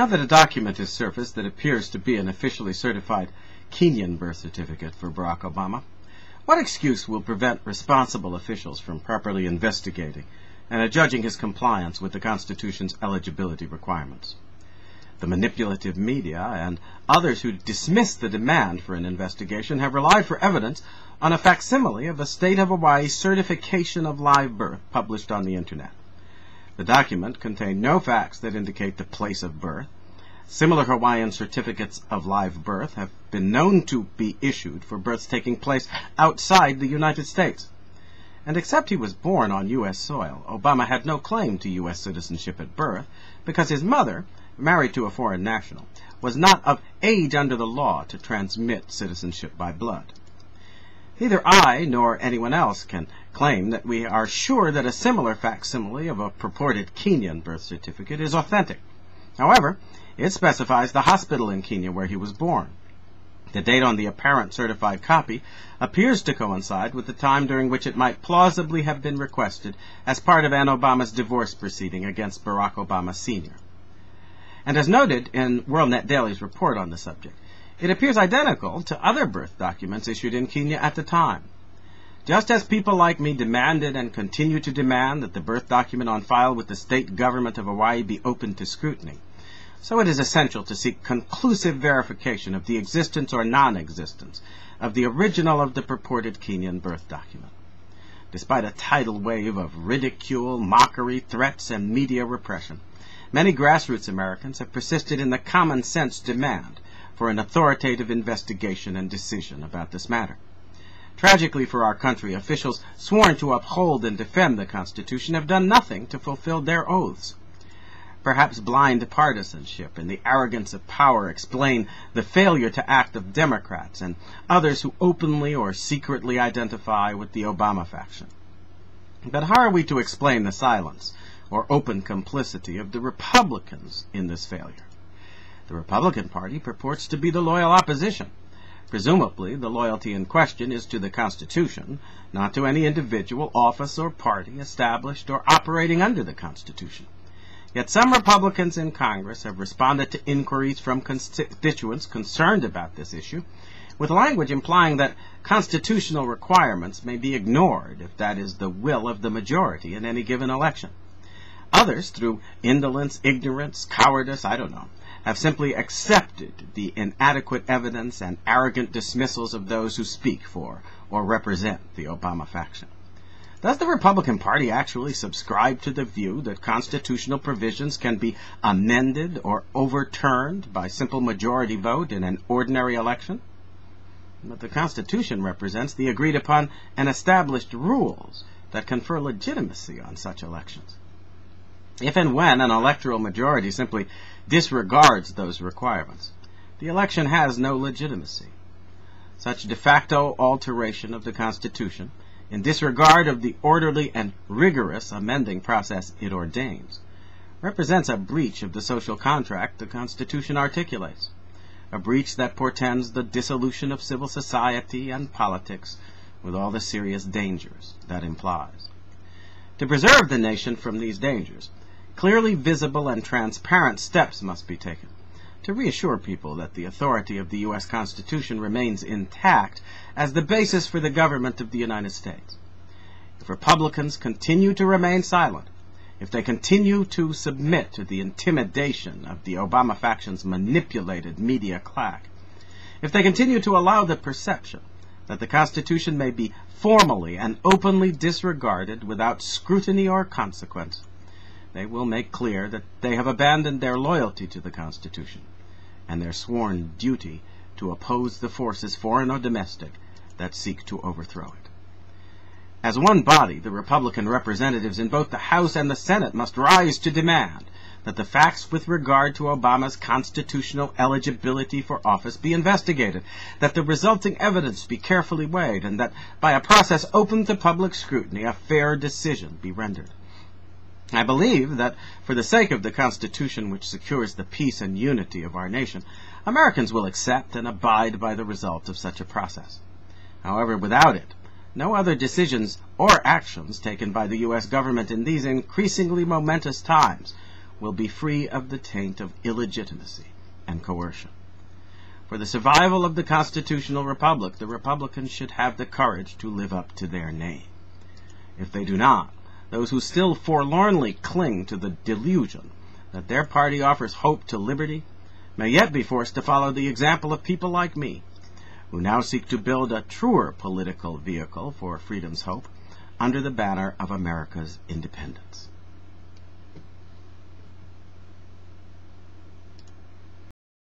Now that a document has surfaced that appears to be an officially certified Kenyan birth certificate for Barack Obama, what excuse will prevent responsible officials from properly investigating and adjudging his compliance with the Constitution's eligibility requirements? The manipulative media and others who dismiss the demand for an investigation have relied for evidence on a facsimile of a State of Hawaii certification of live birth published on the Internet. The document contained no facts that indicate the place of birth. Similar Hawaiian certificates of live birth have been known to be issued for births taking place outside the United States. And except he was born on U.S. soil, Obama had no claim to U.S. citizenship at birth because his mother, married to a foreign national, was not of age under the law to transmit citizenship by blood. Neither I nor anyone else can claim that we are sure that a similar facsimile of a purported Kenyan birth certificate is authentic. However, it specifies the hospital in Kenya where he was born. The date on the apparent certified copy appears to coincide with the time during which it might plausibly have been requested as part of Ann Obama's divorce proceeding against Barack Obama Sr. And as noted in WorldNet Daily's report on the subject, it appears identical to other birth documents issued in Kenya at the time. Just as people like me demanded and continue to demand that the birth document on file with the state government of Hawaii be open to scrutiny, so it is essential to seek conclusive verification of the existence or non-existence of the original of the purported Kenyan birth document. Despite a tidal wave of ridicule, mockery, threats, and media repression, many grassroots Americans have persisted in the common-sense demand for an authoritative investigation and decision about this matter. Tragically for our country, officials sworn to uphold and defend the Constitution have done nothing to fulfill their oaths. Perhaps blind partisanship and the arrogance of power explain the failure to act of Democrats and others who openly or secretly identify with the Obama faction. But how are we to explain the silence or open complicity of the Republicans in this failure? The Republican Party purports to be the loyal opposition. Presumably, the loyalty in question is to the Constitution, not to any individual, office, or party established or operating under the Constitution. Yet some Republicans in Congress have responded to inquiries from constituents concerned about this issue, with language implying that constitutional requirements may be ignored if that is the will of the majority in any given election. Others, through indolence, ignorance, cowardice, have simply accepted the inadequate evidence and arrogant dismissals of those who speak for or represent the Obama faction. Does the Republican Party actually subscribe to the view that constitutional provisions can be amended or overturned by simple majority vote in an ordinary election? But the Constitution represents the agreed-upon and established rules that confer legitimacy on such elections. If and when an electoral majority simply disregards those requirements, the election has no legitimacy. Such de facto alteration of the Constitution, in disregard of the orderly and rigorous amending process it ordains, represents a breach of the social contract the Constitution articulates, a breach that portends the dissolution of civil society and politics with all the serious dangers that implies. To preserve the nation from these dangers, clearly visible and transparent steps must be taken to reassure people that the authority of the U.S. Constitution remains intact as the basis for the government of the United States. If Republicans continue to remain silent, if they continue to submit to the intimidation of the Obama faction's manipulated media claque, if they continue to allow the perception that the Constitution may be formally and openly disregarded without scrutiny or consequence, they will make clear that they have abandoned their loyalty to the Constitution and their sworn duty to oppose the forces, foreign or domestic, that seek to overthrow it. As one body, the Republican representatives in both the House and the Senate must rise to demand that the facts with regard to Obama's constitutional eligibility for office be investigated, that the resulting evidence be carefully weighed, and that, by a process open to public scrutiny, a fair decision be rendered. I believe that, for the sake of the Constitution which secures the peace and unity of our nation, Americans will accept and abide by the result of such a process. However, without it, no other decisions or actions taken by the U.S. government in these increasingly momentous times will be free of the taint of illegitimacy and coercion. For the survival of the constitutional republic, the Republicans should have the courage to live up to their name. If they do not, those who still forlornly cling to the delusion that their party offers hope to liberty may yet be forced to follow the example of people like me, who now seek to build a truer political vehicle for freedom's hope under the banner of America's independence.